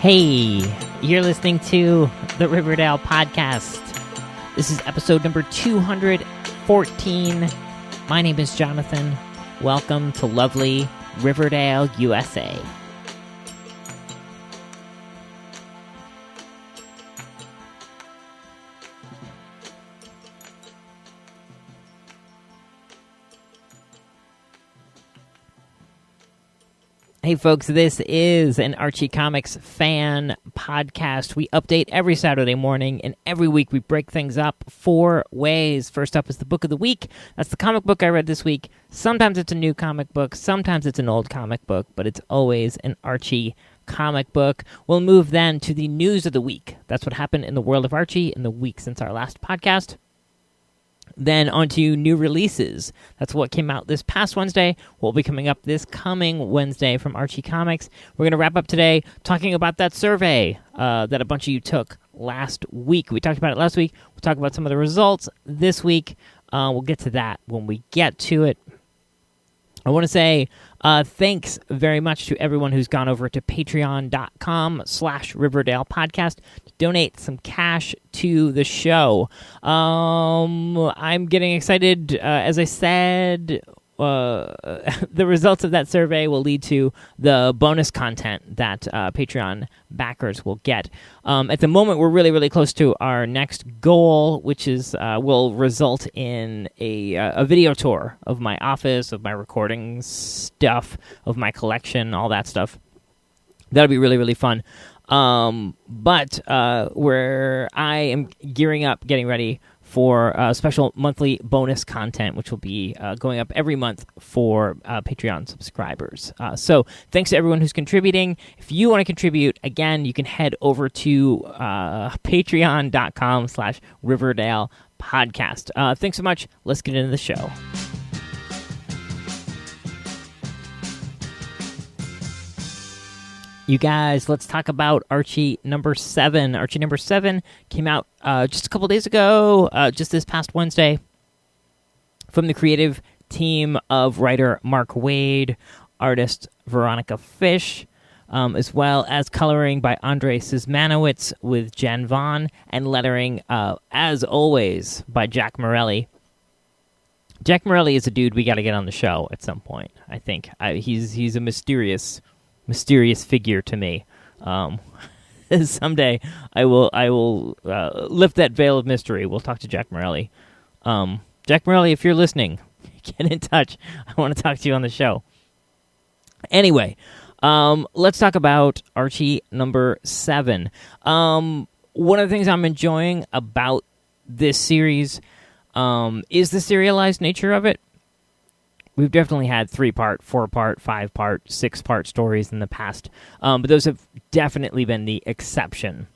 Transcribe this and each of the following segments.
Hey, you're listening to the Riverdale podcast. This is episode number 214. My name is Jonathan. Welcome to lovely Riverdale, USA. Hey folks, this is an Archie Comics fan podcast. We update every Saturday morning, and every week we break things up 4 ways. First up is the book of the week. That's the comic book I read this week. Sometimes it's a new comic book, sometimes it's an old comic book, but it's always an Archie comic book. We'll move then to the news of the week. That's what happened in the world of Archie in the week since our last podcast. Then onto new releases. That's what came out this past Wednesday. What will be coming up this coming Wednesday from Archie Comics. We're going to wrap up today talking about that survey that a bunch of you took last week. We talked about it last week. We'll talk about some of the results this week. We'll get to that when we get to it. I want to say thanks very much to everyone who's gone over to patreon.com/Riverdale podcast to donate some cash to the show. I'm getting excited. As I said, the results of that survey will lead to the bonus content that Patreon backers will get. At the moment, we're really, really close to our next goal, which is will result in a video tour of my office, of my recording stuff, of my collection, all that stuff. That'll be really, really fun. But where I am gearing up, getting ready for special monthly bonus content, which will be going up every month for Patreon subscribers. So thanks to everyone who's contributing. If you want to contribute, again, you can head over to patreon.com/Riverdale podcast. Thanks so much. Let's get into the show. You guys, let's talk about Archie number 7. Archie number 7 came out just a couple days ago, just this past Wednesday, from the creative team of writer Mark Waid, artist Veronica Fish, as well as coloring by Andrei Szymanowicz with Jen Vaughn, and lettering, as always, by Jack Morelli. Jack Morelli is a dude we got to get on the show at some point, I think. He's a mysterious figure to me. Someday I will lift that veil of mystery. We'll talk to Jack Morelli. Jack Morelli, if you're listening, get in touch. I want to talk to you on the show. Anyway, let's talk about Archie number 7. One of the things I'm enjoying about this series is the serialized nature of it. We've definitely had 3-part, 4-part, 5-part, 6-part stories in the past, but those have definitely been the exception.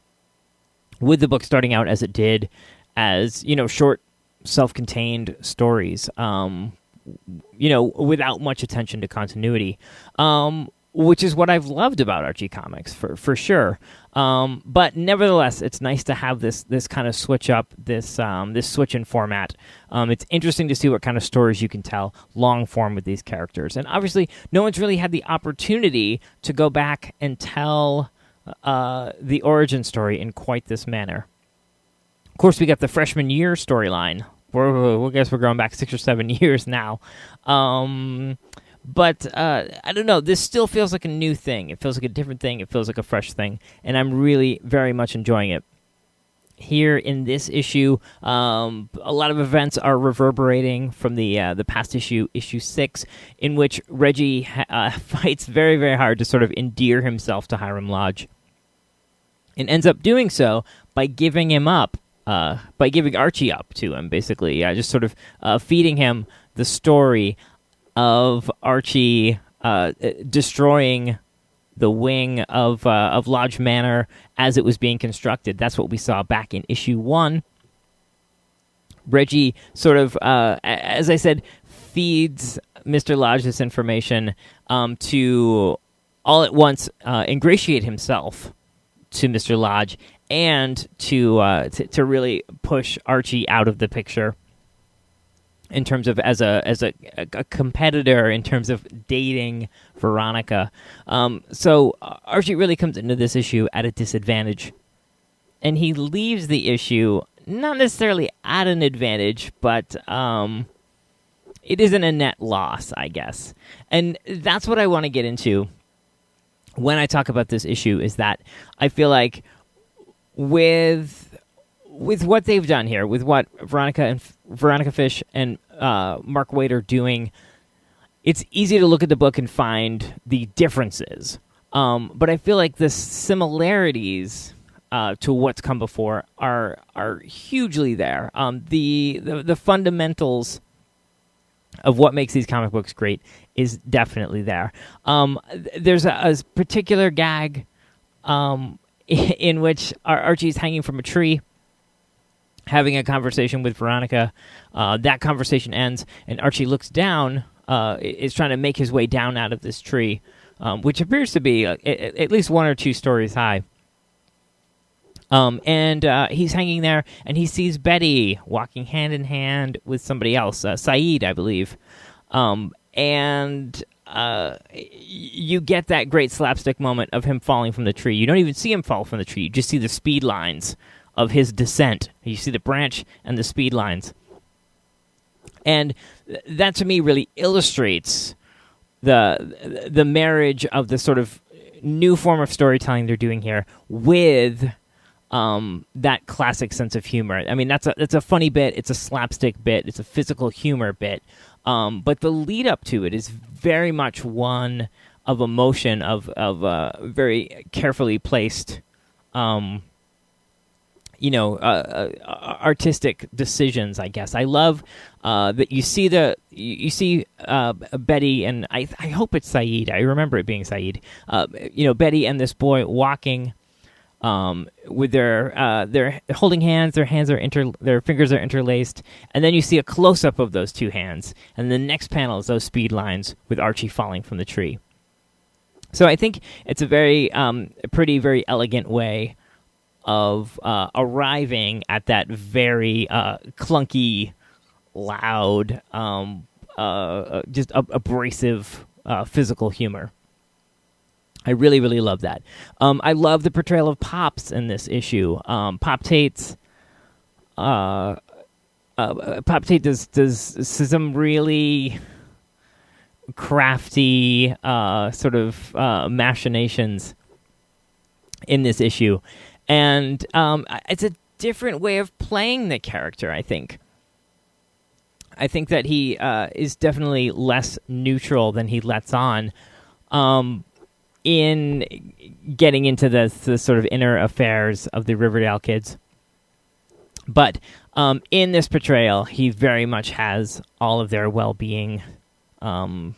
With the book starting out as it did, as short, self-contained stories, without much attention to continuity, which is what I've loved about Archie Comics for sure. But nevertheless, it's nice to have this kind of switch up, this switch in format. It's interesting to see what kind of stories you can tell long form with these characters. And obviously, no one's really had the opportunity to go back and tell the origin story in quite this manner. Of course, we got the freshman year storyline. I guess we're going back 6 or 7 years now. But I don't know, this still feels like a new thing. It feels like a different thing. It feels like a fresh thing. And I'm really very much enjoying it. Here in this issue, a lot of events are reverberating from the past issue, issue 6, in which Reggie fights very, very hard to sort of endear himself to Hiram Lodge. And ends up doing so by giving him up, by giving Archie up to him, basically. Just sort of feeding him the story of Archie destroying the wing of Lodge Manor as it was being constructed. That's what we saw back in issue 1. Reggie sort of, as I said, feeds Mr. Lodge this information to all at once ingratiate himself to Mr. Lodge and to really push Archie out of the picture. in terms of as a competitor in terms of dating Veronica. So Archie really comes into this issue at a disadvantage, and he leaves the issue not necessarily at an advantage, but it isn't a net loss, I guess. And that's what I want to get into when I talk about this issue, is that I feel like with what they've done here, with what Veronica Fish and Mark Waid are doing, it's easy to look at the book and find the differences. But I feel like the similarities to what's come before are hugely there. The fundamentals of what makes these comic books great is definitely there. There's a particular gag in which Archie's hanging from a tree, having a conversation with Veronica. That conversation ends, and Archie looks down, is trying to make his way down out of this tree, which appears to be at least 1 or 2 stories high. And he's hanging there, and he sees Betty walking hand in hand with somebody else, Saeed, I believe. And you get that great slapstick moment of him falling from the tree. You don't even see him fall from the tree. You just see the speed lines of his descent. You see the branch and the speed lines. And that, to me, really illustrates the marriage of the sort of new form of storytelling they're doing here with that classic sense of humor. I mean, that's a funny bit. It's a slapstick bit. It's a physical humor bit. But the lead up to it is very much one of emotion, of very carefully placed, artistic decisions, I guess. I love that you see Betty, and I hope it's Saeed. I remember it being Saeed. Betty and this boy walking with they're holding hands. Their fingers are interlaced, and then you see a close up of those two hands, and the next panel is those speed lines with Archie falling from the tree. So I think it's a very very elegant way of arriving at that very clunky, loud, just abrasive physical humor. I really, really love that. I love the portrayal of Pops in this issue. Pop Tate does some really crafty sort of machinations in this issue. And it's a different way of playing the character, I think. I think that he is definitely less neutral than he lets on in getting into the sort of inner affairs of the Riverdale kids. But in this portrayal, he very much has all of their well-being in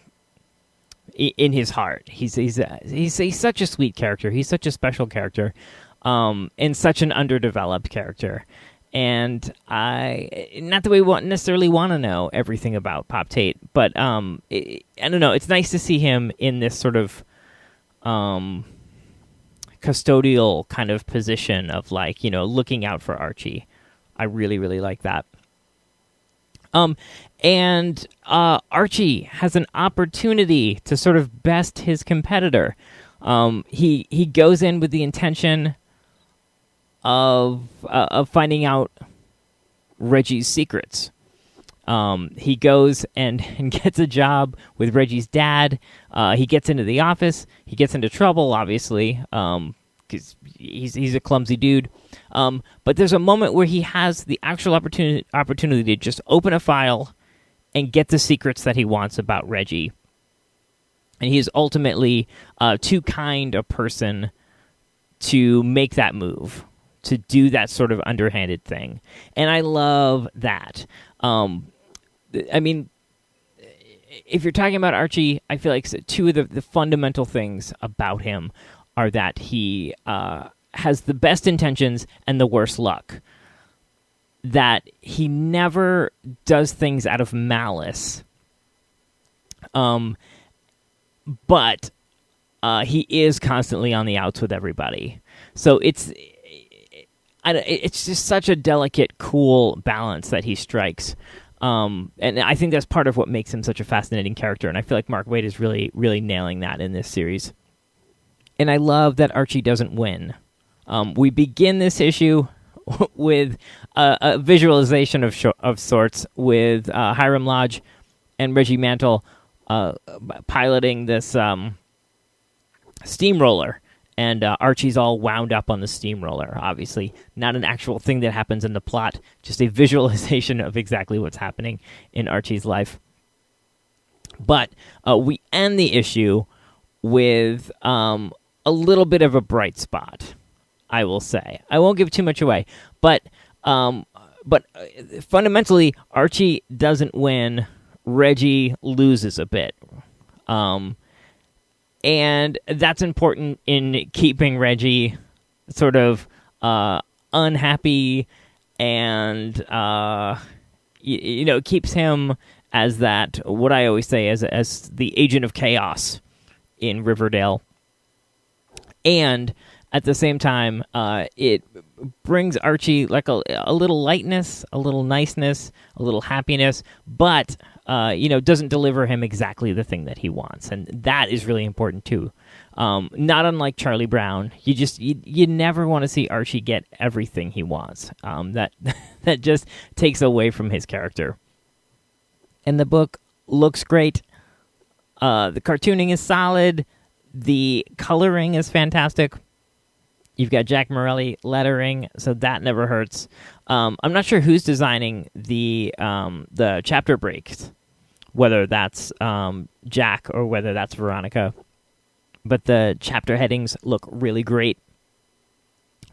his heart. He's such a sweet character. He's such a special character. And such an underdeveloped character. And not that we necessarily want to know everything about Pop Tate, but I don't know, it's nice to see him in this sort of custodial kind of position of looking out for Archie. I really, really like that. And Archie has an opportunity to sort of best his competitor. He goes in with the intention of finding out Reggie's secrets. He goes and gets a job with Reggie's dad. He gets into the office. He gets into trouble, obviously, because he's a clumsy dude. But there's a moment where he has the actual opportunity to just open a file and get the secrets that he wants about Reggie. And he is ultimately too kind a person to make that move, to do that sort of underhanded thing. And I love that. I mean, if you're talking about Archie, I feel like two of the fundamental things about him are that he has the best intentions and the worst luck. That he never does things out of malice. But he is constantly on the outs with everybody. So it's just such a delicate, cool balance that he strikes. And I think that's part of what makes him such a fascinating character, and I feel like Mark Waid is really, really nailing that in this series. And I love that Archie doesn't win. We begin this issue with a visualization of sorts with Hiram Lodge and Reggie Mantle piloting this steamroller. And Archie's all wound up on the steamroller, obviously. Not an actual thing that happens in the plot, just a visualization of exactly what's happening in Archie's life. But we end the issue with a little bit of a bright spot, I will say. I won't give too much away. But fundamentally, Archie doesn't win. Reggie loses a bit. And that's important in keeping Reggie sort of unhappy and, keeps him as that, what I always say, as the agent of chaos in Riverdale. And at the same time, it brings Archie like a little lightness, a little niceness, a little happiness, but doesn't deliver him exactly the thing that he wants, and that is really important too. Not unlike Charlie Brown, you never want to see Archie get everything he wants. That just takes away from his character. And the book looks great. The cartooning is solid. The coloring is fantastic. You've got Jack Morelli lettering, so that never hurts. I'm not sure who's designing the chapter breaks, whether that's Jack or whether that's Veronica. But the chapter headings look really great.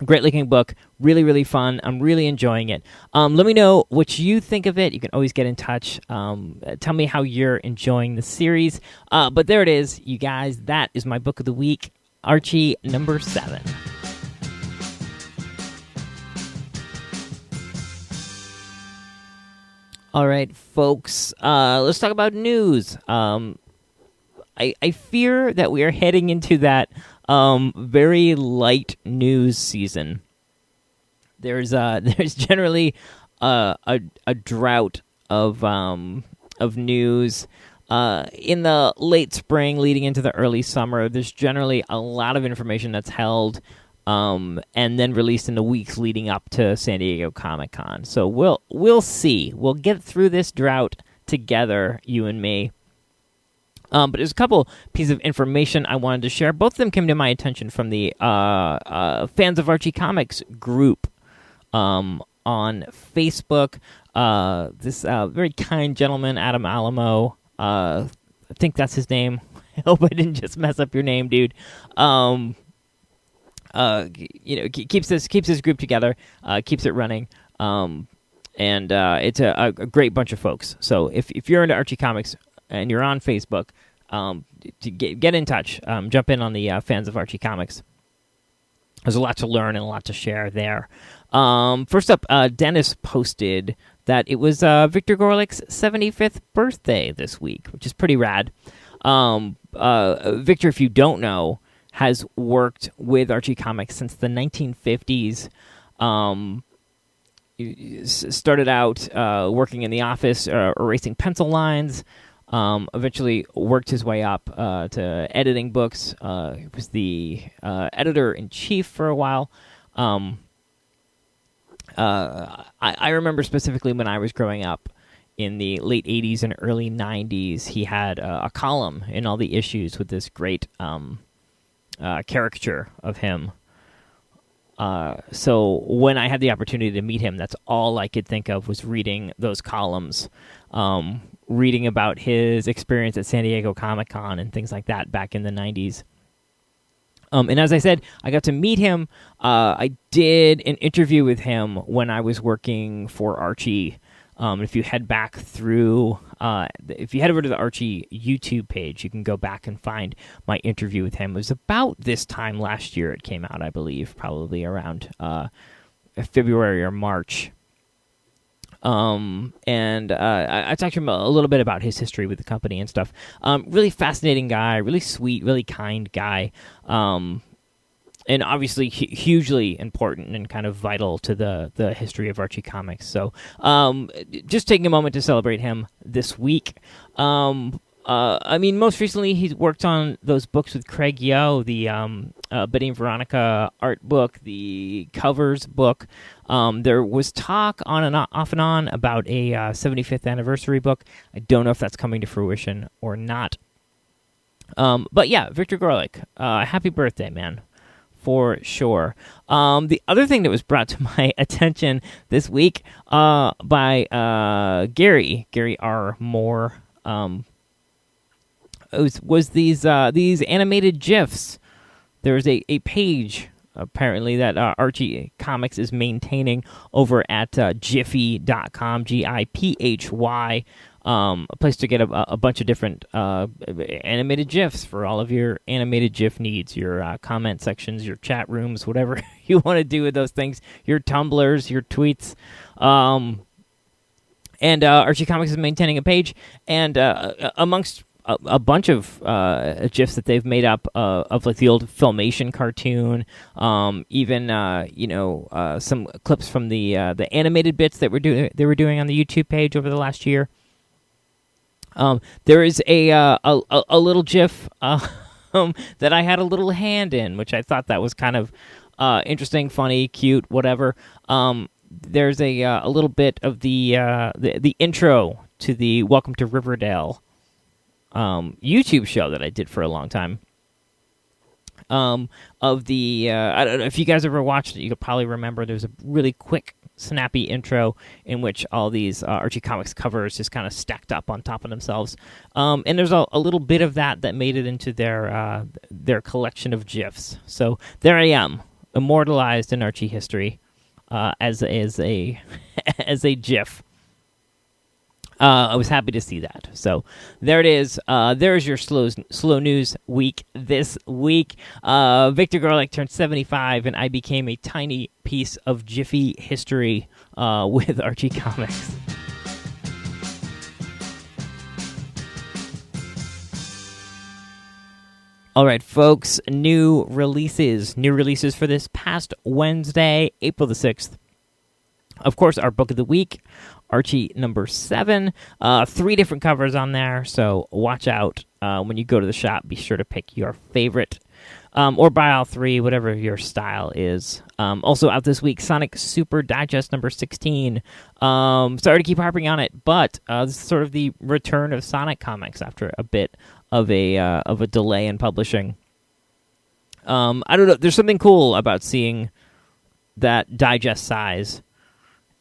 Great looking book, really, really fun. I'm really enjoying it. Let me know what you think of it. You can always get in touch. Tell me how you're enjoying the series. But there it is, you guys. That is my book of the week, Archie number 7. All right, folks, let's talk about news. I fear that we are heading into that very light news season. There's generally a drought of news. In the late spring leading into the early summer, there's generally a lot of information that's held and then released in the weeks leading up to San Diego Comic-Con. So we'll see. We'll get through this drought together, you and me. But there's a couple pieces of information I wanted to share. Both of them came to my attention from the Fans of Archie Comics group on Facebook. This very kind gentleman, Adam Alamo, I think that's his name. I hope I didn't just mess up your name, dude. Keeps this group together, keeps it running, and it's a great bunch of folks. So if you're into Archie Comics and you're on Facebook, to get in touch, jump in on the Fans of Archie Comics. There's a lot to learn and a lot to share there. First up, Dennis posted that it was Victor Gorlick's 75th birthday this week, which is pretty rad. Victor, if you don't know, has worked with Archie Comics since the 1950s. Started out working in the office, erasing pencil lines. Eventually worked his way up to editing books. He was the editor-in-chief for a while. I remember specifically when I was growing up in the late 80s and early 90s, he had a column in all the issues with this great caricature of him. So when I had the opportunity to meet him, that's all I could think of was reading those columns, reading about his experience at San Diego Comic-Con and things like that back in the 90s. And as I said, I got to meet him. I did an interview with him when I was working for Archie. If you head back through, if you head over to the Archie YouTube page, you can go back and find my interview with him. It was about this time last year it came out, I believe, probably around February or March. And I talked to him a little bit about his history with the company and stuff. Really fascinating guy, really sweet, really kind guy. and obviously hugely important and kind of vital to the history of Archie comics. So just taking a moment to celebrate him this week. I mean, most recently he's worked on those books with Craig Yo, the Betty and Veronica art book, the covers book. There was talk on and off and on about a 75th anniversary book. I don't know if that's coming to fruition or not. But yeah, Victor Gorelick, happy birthday, man, for sure. The other thing that was brought to my attention this week by Gary R. Moore, was these animated GIFs. There was a page apparently that Archie Comics is maintaining over at Giphy.com, GIPHY, a place to get a bunch of different animated GIFs for all of your animated GIF needs, your comment sections, your chat rooms, whatever you want to do with those things, your Tumblrs, your tweets. And Archie Comics is maintaining a page, and amongst a bunch of GIFs that they've made up of like the old Filmation cartoon, even some clips from the animated bits that they were doing on the YouTube page over the last year. There is a little GIF that I had a little hand in, which I thought that was kind of interesting, funny, cute, whatever. There's a little bit of the intro to the Welcome to Riverdale YouTube show that I did for a long time. Of the I don't know if you guys ever watched it, you could probably remember there's a really quick, snappy intro in which all these Archie Comics covers just kind of stacked up on top of themselves. And there's a little bit of that made it into their collection of GIFs. So there I am, immortalized in Archie history as a as a GIF. I was happy to see that. So there it is. There's your slow news week this week. Victor Gorelick turned 75, and I became a tiny piece of Jiffy history with Archie Comics. All right, folks, new releases for this past Wednesday, April the 6th. Of course, our book of the week, Archie number 7. 3 different covers on there, so watch out when you go to the shop. Be sure to pick your favorite, or buy all 3, whatever your style is. Also out this week, Sonic Super Digest number 16. Sorry to keep harping on it, but this is sort of the return of Sonic comics after a bit of a delay in publishing. I don't know. There's something cool about seeing that digest size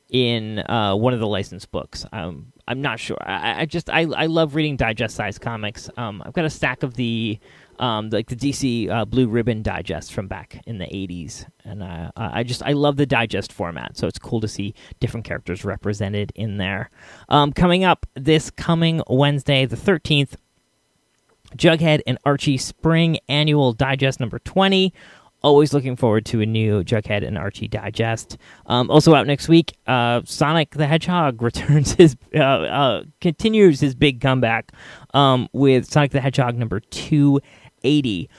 in one of the licensed books. I'm not sure. I love reading digest size comics. I've got a stack of the DC Blue Ribbon digest from back in the 80s, and I love the digest format. So it's cool to see different characters represented in there. Coming up this coming Wednesday, the 13th, Jughead and Archie Spring Annual Digest number 20. Always looking forward to a new Jughead and Archie digest. Also out next week, Sonic the Hedgehog continues his big comeback with Sonic the Hedgehog number 280.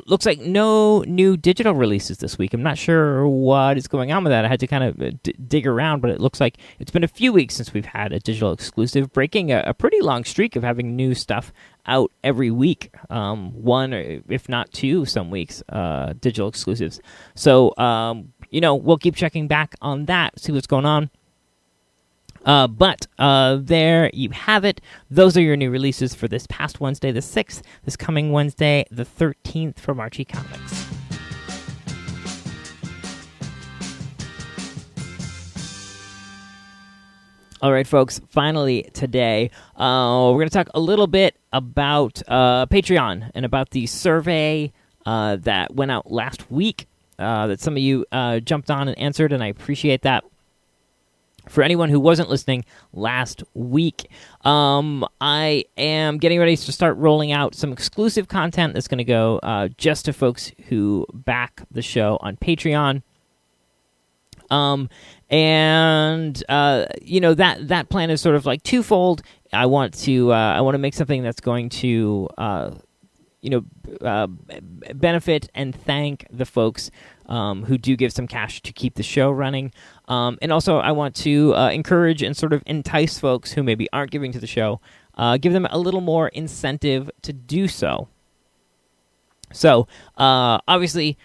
Looks like no new digital releases this week. I'm not sure what is going on with that. I had to kind of dig around, but it looks like it's been a few weeks since we've had a digital exclusive, breaking a pretty long streak of having new stuff out every week. 1, or if not 2, some weeks, digital exclusives. So, we'll keep checking back on that, see what's going on. But there you have it. Those are your new releases for this past Wednesday, the 6th, this coming Wednesday, the 13th from Archie Comics. All right, folks, finally today, we're going to talk a little bit about Patreon and about the survey that went out last week that some of you jumped on and answered, and I appreciate that. For anyone who wasn't listening last week, I am getting ready to start rolling out some exclusive content that's going to go just to folks who back the show on Patreon. That plan is sort of like twofold. I want to make something that's going to benefit and thank the folks who do give some cash to keep the show running. And also, I want to encourage and sort of entice folks who maybe aren't giving to the show, give them a little more incentive to do so. So, obviously,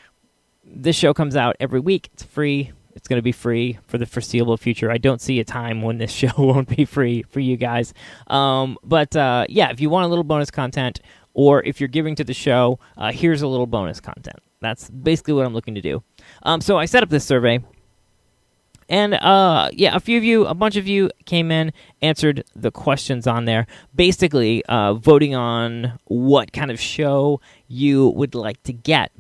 this show comes out every week. It's free. It's going to be free for the foreseeable future. I don't see a time when this show won't be free for you guys. But if you want a little bonus content, or if you're giving to the show, here's a little bonus content. That's basically what I'm looking to do. So I set up this survey, and a bunch of you came in, answered the questions on there, basically voting on what kind of show you would like to get.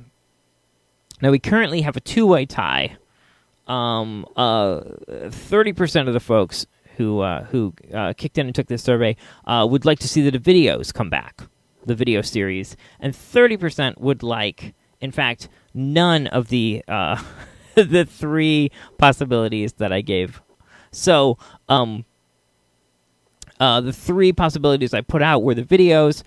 Now, we currently have a two-way tie. 30% of the folks who kicked in and took this survey would like to see the videos come back, the video series, and 30% would like, in fact, none of the the three possibilities that I gave. So, the three possibilities I put out were the videos.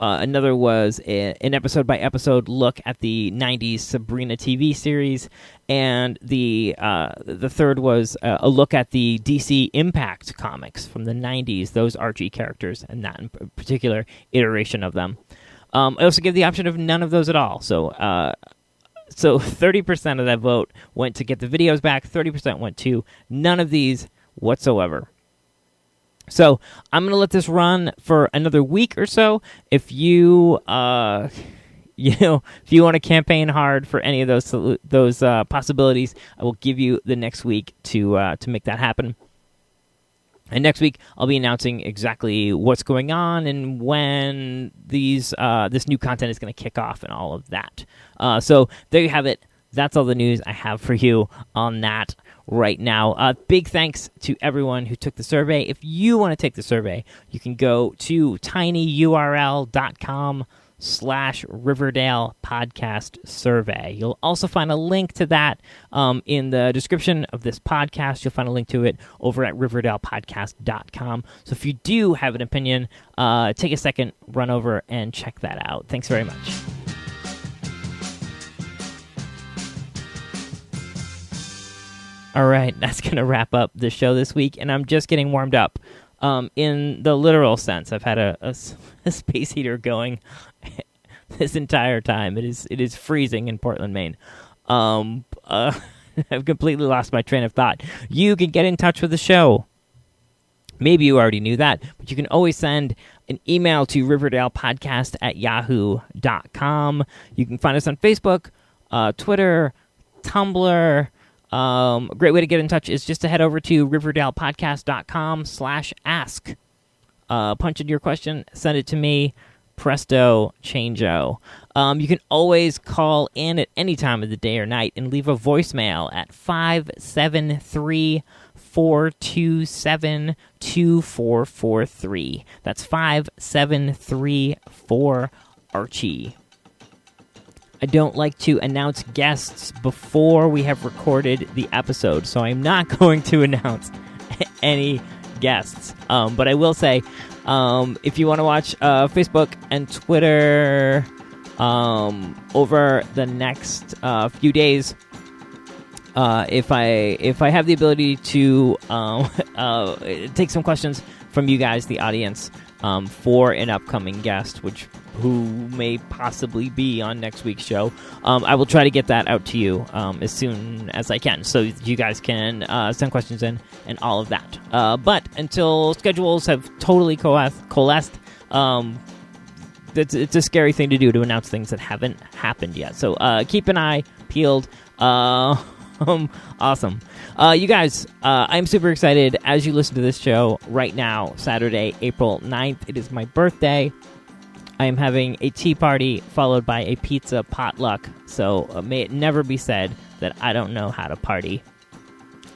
Another was an episode-by-episode look at the 90s Sabrina TV series, and the third was a look at the DC Impact comics from the 90s, those Archie characters, and that in particular iteration of them. I also gave the option of none of those at all. So 30% of that vote went to get the videos back, 30% went to none of these whatsoever. So I'm going to let this run for another week or so. If you, if you want to campaign hard for any of those possibilities, I will give you the next week to make that happen. And next week, I'll be announcing exactly what's going on and when this new content is going to kick off and all of that. So there you have it. That's all the news I have for you on that right now. Big thanks to everyone who took the survey. If you want to take the survey, you can go to tinyurl.com/Riverdale podcast survey. You'll also find a link to that in the description of this podcast. You'll find a link to it over at riverdalepodcast.com. So if you do have an opinion, take a second, run over and check that out. Thanks very much. All right, that's going to wrap up the show this week, and I'm just getting warmed up. In the literal sense, I've had a space heater going this entire time. It is freezing in Portland, Maine. I've completely lost my train of thought. You can get in touch with the show. Maybe you already knew that, but you can always send an email to riverdalepodcast@yahoo.com. You can find us on Facebook, Twitter, Tumblr. A great way to get in touch is just to head over to riverdalepodcast.com/ask. Punch in your question, send it to me. Presto, changeo. You can always call in at any time of the day or night and leave a voicemail at 573-427-2443. That's 5734-ARCHIE. I don't like to announce guests before we have recorded the episode, so I'm not going to announce any guests. But I will say, if you want to watch Facebook and Twitter over the next few days, if I have the ability to take some questions from you guys, the audience, for an upcoming guest, who may possibly be on next week's show, I will try to get that out to you as soon as I can, so you guys can send questions in and all of that. But until schedules have totally coalesced, it's a scary thing to do, to announce things that haven't happened yet. So keep an eye peeled. Awesome. You guys, I'm super excited as you listen to this show right now, Saturday, April 9th. It is my birthday. I am having a tea party followed by a pizza potluck, so may it never be said that I don't know how to party.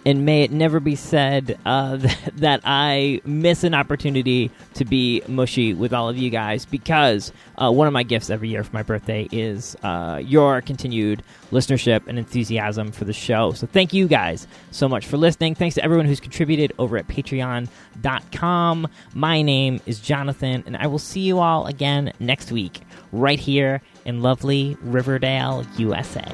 And may it never be said that I miss an opportunity to be mushy with all of you guys, because one of my gifts every year for my birthday is your continued listenership and enthusiasm for the show. So thank you guys so much for listening. Thanks to everyone who's contributed over at patreon.com. My name is Jonathan, and I will see you all again next week right here in lovely Riverdale, USA.